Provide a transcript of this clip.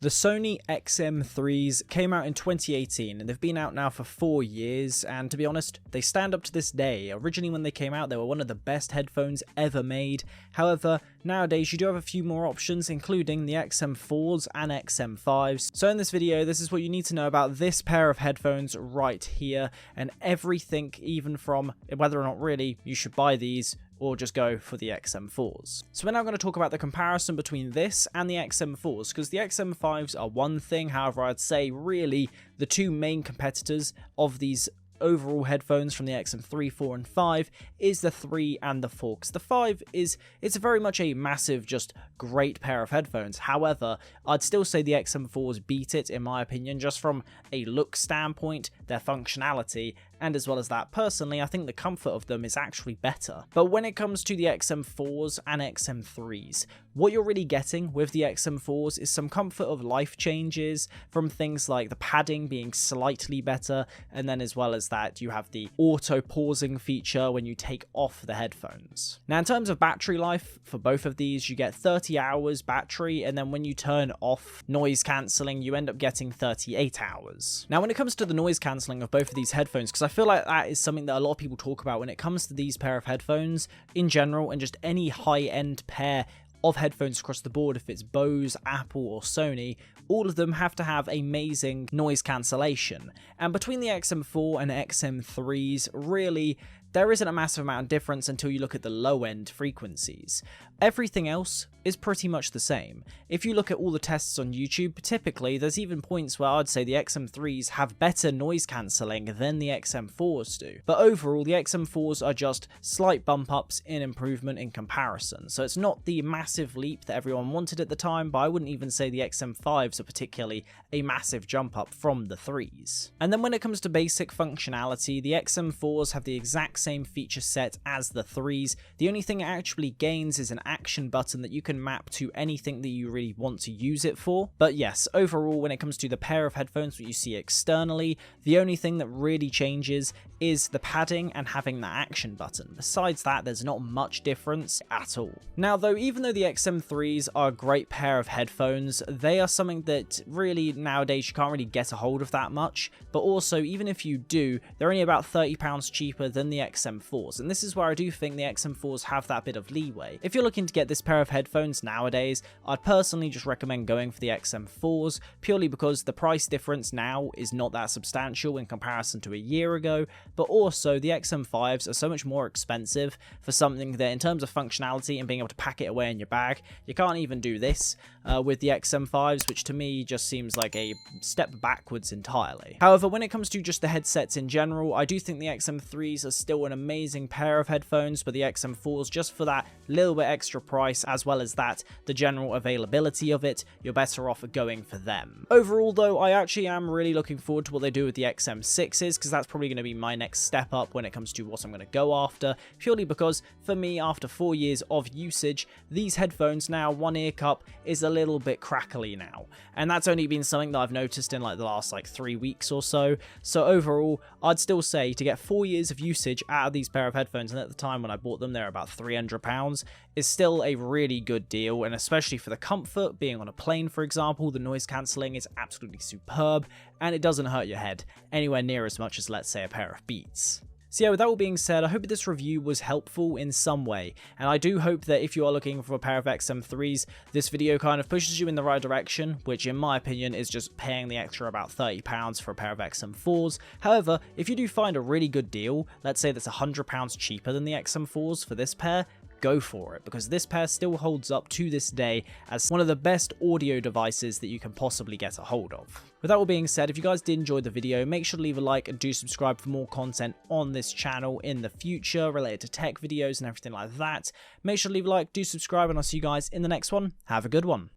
The Sony XM3s came out in 2018 and they've been out now for 4 years, and to be honest, they stand up to this day. Originally when they came out, they were one of the best headphones ever made. However, nowadays you do have a few more options, including the XM4s and XM5s. So in this video, this is what you need to know about this pair of headphones right here, and everything, even from whether or not really you should buy these or just go for the XM4s. So we're now going to talk about the comparison between this and the XM4s, because the XM5s are one thing. However, I'd say really the two main competitors of these overall headphones from the XM3, 4 and 5 is the 3 and the 4, because the 5 it's very much a massive, just great pair of headphones. However, I'd still say the XM4s beat it in my opinion, just from a look standpoint, their functionality, and as well as that, personally, I think the comfort of them is actually better. But when it comes to the XM4s and XM3s, what you're really getting with the XM4s is some comfort of life changes from things like the padding being slightly better, and then as well as that, you have the auto pausing feature when you take off the headphones. Now, in terms of battery life, for both of these, you get 30 hours battery, and then when you turn off noise cancelling, you end up getting 38 hours. Now, when it comes to the noise cancelling of both of these headphones, because I feel like that is something that a lot of people talk about when it comes to these pair of headphones in general, and just any high-end pair of headphones across the board, if it's Bose, Apple or Sony, all of them have to have amazing noise cancellation. And between the XM4 and XM3s, really, there isn't a massive amount of difference until you look at the low-end frequencies. Everything else is pretty much the same. If you look at all the tests on YouTube, typically there's even points where I'd say the XM3s have better noise cancelling than the XM4s do. But overall, the XM4s are just slight bump ups in improvement in comparison. So it's not the massive leap that everyone wanted at the time, but I wouldn't even say the XM5s are particularly a massive jump up from the 3s. And then when it comes to basic functionality, the XM4s have the exact same feature set as the 3s. The only thing it actually gains is an action button that you can map to anything that you really want to use it for. But yes, overall, when it comes to the pair of headphones that you see externally, the only thing that really changes is the padding and having that action button. Besides that, there's not much difference at all. Now though, even though the XM3s are a great pair of headphones, they are something that really nowadays you can't really get a hold of that much. But also, even if you do, they're only about £30 cheaper than the XM4s, and this is where I do think the XM4s have that bit of leeway. If you're looking to get this pair of headphones nowadays, I'd personally just recommend going for the XM4s, purely because the price difference now is not that substantial in comparison to a year ago, but also the XM5s are so much more expensive for something that, in terms of functionality and being able to pack it away in your bag, you can't even do this with the XM5s, which to me just seems like a step backwards entirely. However, when it comes to just the headsets in general, I do think the XM3s are still an amazing pair of headphones, but the XM4s, just for that little bit extra price, as well as that the general availability of it, you're better off going for them. Overall though, I actually am really looking forward to what they do with the XM6s, because that's probably going to be my next step up when it comes to what I'm going to go after, purely because for me, after 4 years of usage, these headphones now, one ear cup is a little bit crackly now, and that's only been something that I've noticed in like the last 3 weeks or so. So overall, I'd still say to get 4 years of usage out of these pair of headphones, and at the time when I bought them, they're about £300, is still a really good deal. And especially for the comfort, being on a plane for example, the noise cancelling is absolutely superb, and it doesn't hurt your head anywhere near as much as, let's say, a pair of Beats. So yeah, with that all being said, I hope this review was helpful in some way, and I do hope that if you are looking for a pair of XM3s, this video kind of pushes you in the right direction, which in my opinion is just paying the extra about £30 for a pair of XM4s. However, if you do find a really good deal, let's say that's £100 cheaper than the XM4s for this pair, go for it, because this pair still holds up to this day as one of the best audio devices that you can possibly get a hold of. With that all being said, if you guys did enjoy the video, make sure to leave a like and do subscribe for more content on this channel in the future related to tech videos and everything like that. Make sure to leave a like, do subscribe, and I'll see you guys in the next one. Have a good one.